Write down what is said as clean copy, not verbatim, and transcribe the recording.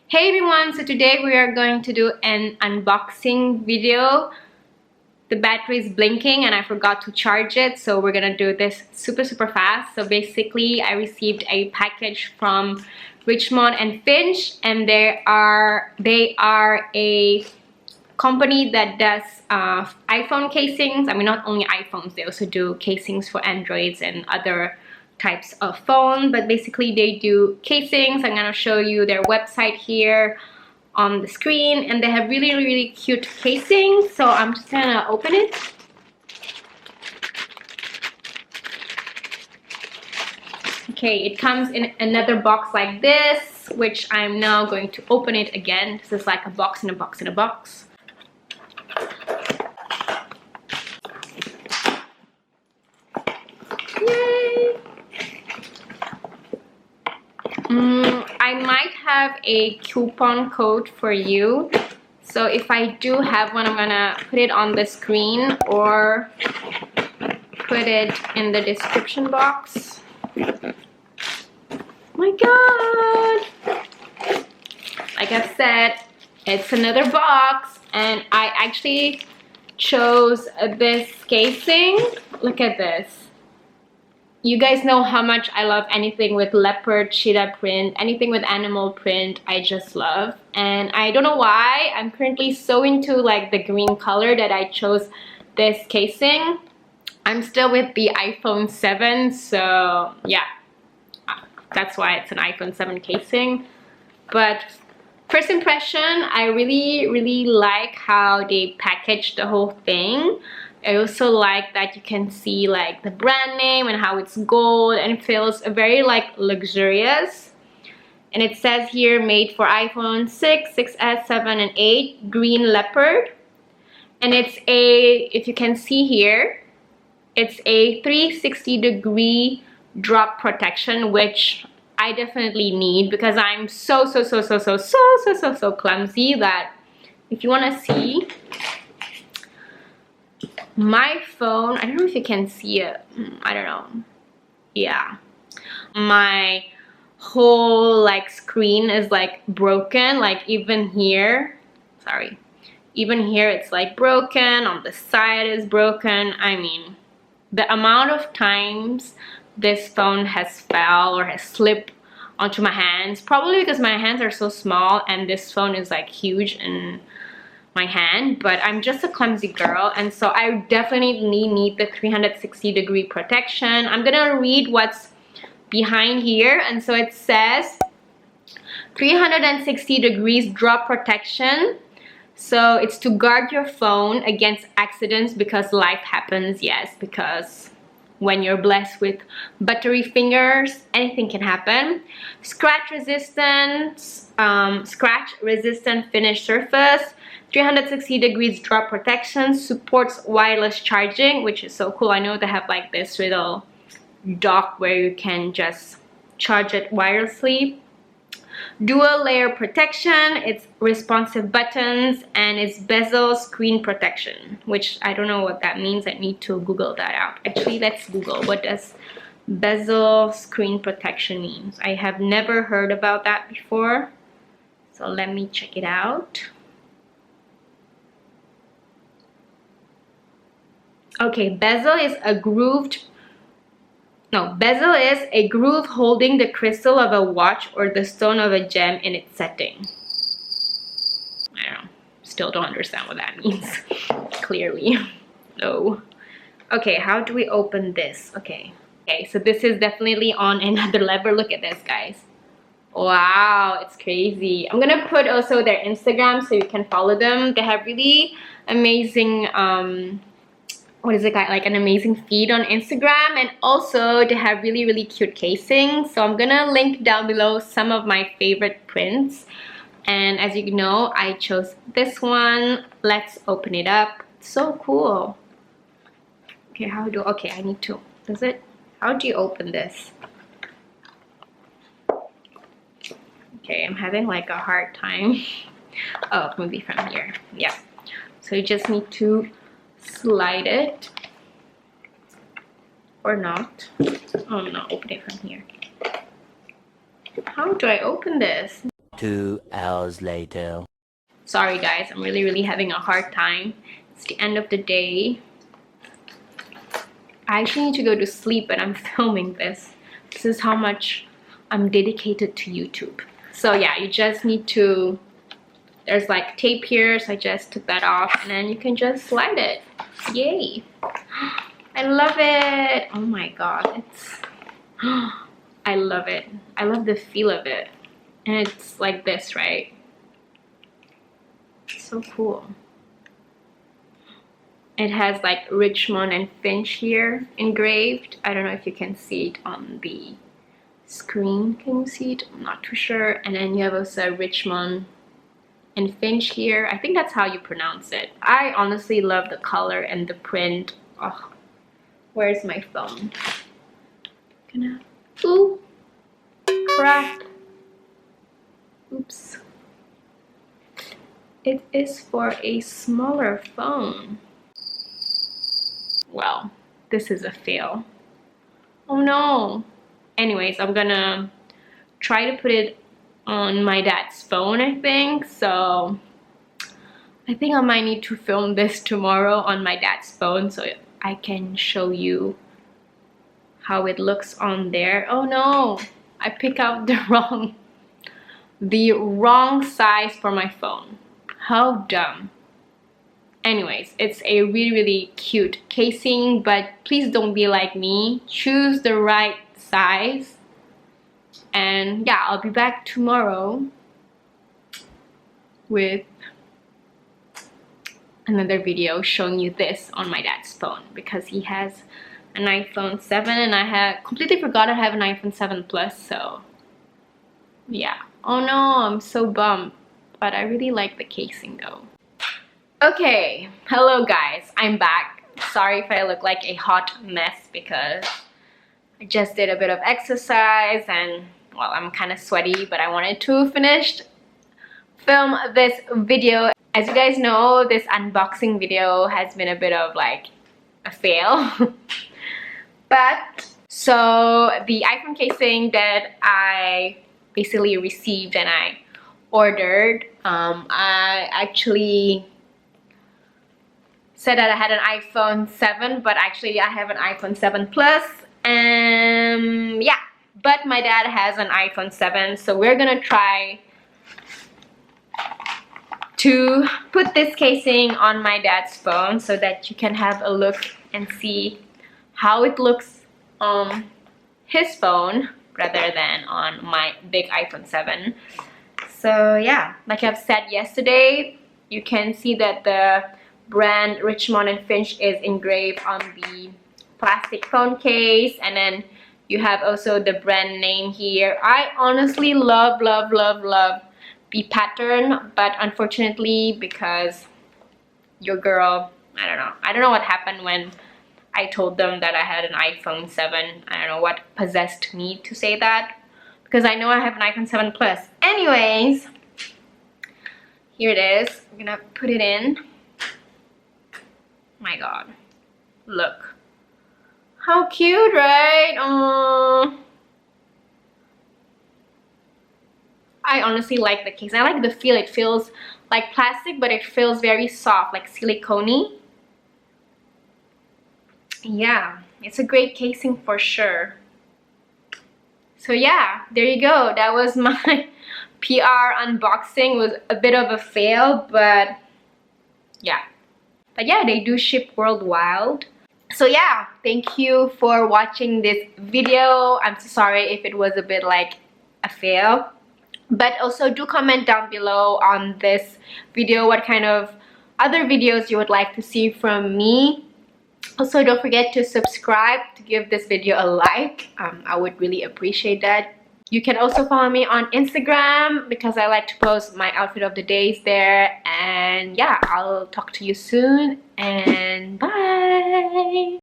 Hey everyone, so today we are going to do an unboxing video. The battery is blinking and I forgot to charge it, so we're gonna do this super fast. So basically I received a package from Richmond and Finch, and they are a company that does iPhone casings. I mean, not only iPhones, they also do casings for Androids and other types of phone, but basically they do casings. I'm gonna show you their website here on the screen, and they have really cute casings. So I'm just gonna open it. Okay, it comes in another box like this, which I'm now going to open it again. This is like a box in a box in a box. Yay! I might have a coupon code for you. So if I do have one, I'm gonna put it on the screen or put it in the description box. My god! Like I've said, it's another box, and I actually chose this casing. Look at this. You guys know how much I love anything with leopard, cheetah print, anything with animal print, I just love. And I don't know why, I'm currently so into like the green color that I chose this casing. I'm still with the iPhone 7, so yeah, that's why it's an iPhone 7 casing. But first impression, I really like how they packaged the whole thing. I also like that you can see like the brand name and how it's gold, and it feels very like luxurious. And it says here made for iPhone 6, 6S, 7 and 8, green leopard. And it's a, if you can see here, it's a 360-degree drop protection, which I definitely need because I'm so clumsy that if you want to see my phone, I don't know if you can see it, I don't know, yeah, my whole like screen is like broken, like even here, sorry, even here it's like broken, on the side is broken. I mean, the amount of times this phone has fell or has slipped onto my hands, probably because my hands are so small and this phone is like huge in my hand, but I'm just a clumsy girl, and so I definitely need the 360-degree protection. I'm gonna read what's behind here, and so it says 360 degrees drop protection. So it's to guard your phone against accidents, because life happens. Yes, because when you're blessed with buttery fingers, anything can happen. Scratch resistant finish surface, 360 degrees drop protection, supports wireless charging, which is so cool. I know they have like this little dock where you can just charge it wirelessly. Dual layer protection, it's responsive buttons, and it's bezel screen protection, which I don't know what that means. I need to Google that out. Actually, let's Google what does bezel screen protection means. I have never heard about that before, so let me check it out. Okay, bezel is a groove holding the crystal of a watch or the stone of a gem in its setting. I don't know, still don't understand what that means. Clearly, no. Okay, how do we open this? Okay, so this is definitely on another level. Look at this, guys. Wow, it's crazy. I'm gonna put also their Instagram so you can follow them. They have really amazing what is it, like an amazing feed on Instagram, and also they have really cute casings. So I'm gonna link down below some of my favorite prints, and as you know, I chose this one. Let's open it up. It's so cool. Okay, I need to, how do you open this? Okay, I'm having like a hard time. Oh, maybe from here. Yeah, so you just need to slide it, or not. Oh no, open it from here. How do I open this? 2 hours later. Sorry guys, I'm really having a hard time. It's the end of the day. I actually need to go to sleep, but I'm filming this. This is how much I'm dedicated to YouTube. So yeah, you just need to, there's like tape here, so I just took that off, and then you can just slide it. Yay! I love it! Oh my god, it's, I love it. I love the feel of it. And it's like this, right? So cool. It has like Richmond and Finch here engraved. I don't know if you can see it on the screen. Can you see it? I'm not too sure. And then you have also Richmond and Finch here. I think that's how you pronounce it. I honestly love the color and the print. Oh, where's my phone? Ooh, crap. Oops. It is for a smaller phone. Well, this is a fail. Oh no. Anyways, I'm gonna try to put it on my dad's phone, I think. So I think I might need to film this tomorrow on my dad's phone so I can show you how it looks on there. Oh no, I picked out the wrong size for my phone. How dumb. Anyways, it's a really cute casing, but please don't be like me. Choose the right size. And yeah, I'll be back tomorrow with another video showing you this on my dad's phone, because he has an iPhone 7 and I have completely forgot I have an iPhone 7 Plus, so yeah. Oh no, I'm so bummed, but I really like the casing though. Okay, hello guys, I'm back. Sorry if I look like a hot mess because I just did a bit of exercise and well, I'm kind of sweaty, but I wanted to film this video. As you guys know, this unboxing video has been a bit of like a fail. But so the iPhone casing that I basically received and I ordered, I actually said that I had an iPhone 7, but actually I have an iPhone 7 Plus, and yeah, but my dad has an iPhone 7, so we're gonna try to put this casing on my dad's phone so that you can have a look and see how it looks on his phone rather than on my big iPhone 7. So yeah, like I've said yesterday, you can see that the brand Richmond and Finch is engraved on the plastic phone case, and then you have also the brand name here. I honestly love the pattern, but unfortunately, because your girl, I don't know what happened when I told them that I had an iPhone 7. I don't know what possessed me to say that, because I know I have an iPhone 7 Plus. Anyways, here it is. I'm gonna put it in. My god, look how cute, right? I honestly like the case. I like the feel. It feels like plastic, but it feels very soft, like silicone-y. Yeah, it's a great casing for sure. So yeah, there you go. That was my PR unboxing. It was a bit of a fail, but yeah. But yeah, they do ship worldwide. So yeah, thank you for watching this video. I'm so sorry if it was a bit like a fail. But also do comment down below on this video what kind of other videos you would like to see from me. Also, don't forget to subscribe, to give this video a like. I would really appreciate that. You can also follow me on Instagram because I like to post my outfit of the days there. And yeah, I'll talk to you soon, and bye!